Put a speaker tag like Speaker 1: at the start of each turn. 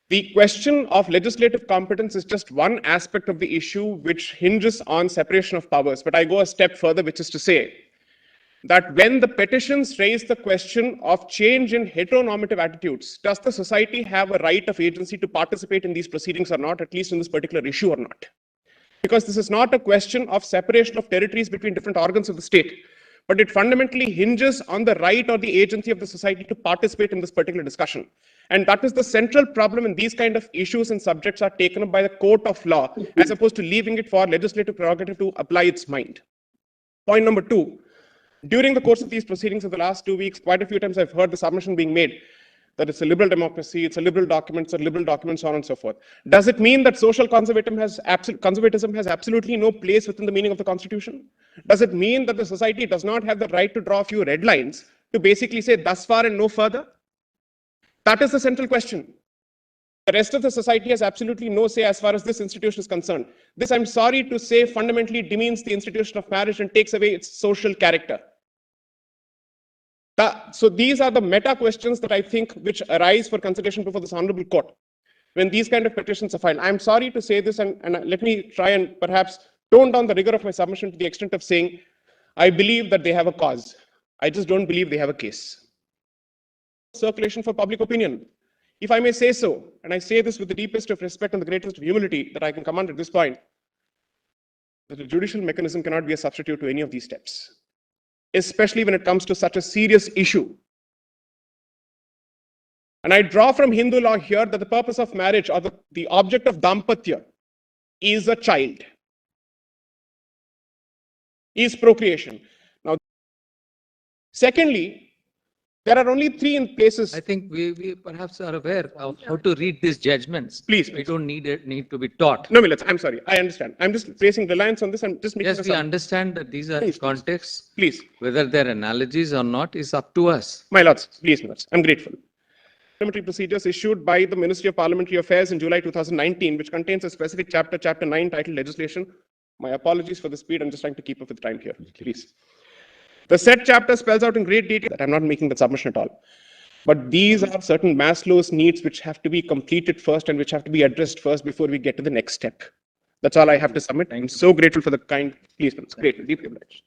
Speaker 1: The question of legislative competence is just one aspect of the issue which hinges on separation of powers. But I go a step further, which is to say that when the petitions raise the question of change in heteronormative attitudes, does the society have a right of agency to participate in these proceedings or not, at least in this particular issue or not? Because this is not a question of separation of territories between different organs of the state, but it fundamentally hinges on the right or the agency of the society to participate in this particular discussion. And that is the central problem when these kind of issues and subjects are taken up by the court of law, as opposed to leaving it for legislative prerogative to apply its mind. Point number two, during the course of these proceedings in the last 2 weeks, quite a few times I've heard the submission being made that it's a liberal democracy, it's a liberal document, so on and so forth. Does it mean that social conservatism has absolutely no place within the meaning of the Constitution? Does it mean that the society does not have the right to draw a few red lines to basically say thus far and no further? That is the central question. The rest of the society has absolutely no say as far as this institution is concerned. This, I'm sorry to say, fundamentally demeans the institution of marriage and takes away its social character. So these are the meta questions that I think which arise for consideration before this honorable court when these kind of petitions are filed. I'm sorry to say this, and let me try and perhaps tone down the rigor of my submission to the extent of saying, I believe that they have a cause. I just don't believe they have a case. Circulation for public opinion. If I may say so, and I say this with the deepest of respect and the greatest of humility that I can command at this point, that the judicial mechanism cannot be a substitute to any of these steps, especially when it comes to such a serious issue. And I draw from Hindu law here that the purpose of marriage or the object of dampatya is a child, is procreation. Now, secondly, there are only 3 places.
Speaker 2: I think we perhaps are aware of how to read these judgments.
Speaker 1: Please.
Speaker 2: We don't need to be taught.
Speaker 1: No, Millets, I'm sorry. I understand. I'm just placing reliance on this. I'm just making
Speaker 2: Yes, we understand that these are contexts.
Speaker 1: Please.
Speaker 2: Whether they're analogies or not is up to us.
Speaker 1: My lords, please, Millets. I'm grateful. Parliamentary procedures issued by the Ministry of Parliamentary Affairs in July 2019, which contains a specific chapter, Chapter 9, titled Legislation. My apologies for the speed. I'm just trying to keep up with time here. Please. The said chapter spells out in great detail that I'm not making that submission at all. But these are certain Maslow's needs which have to be completed first and which have to be addressed first before we get to the next step. That's all I have to submit. I'm so grateful for the kind, please, grateful, deeply obliged.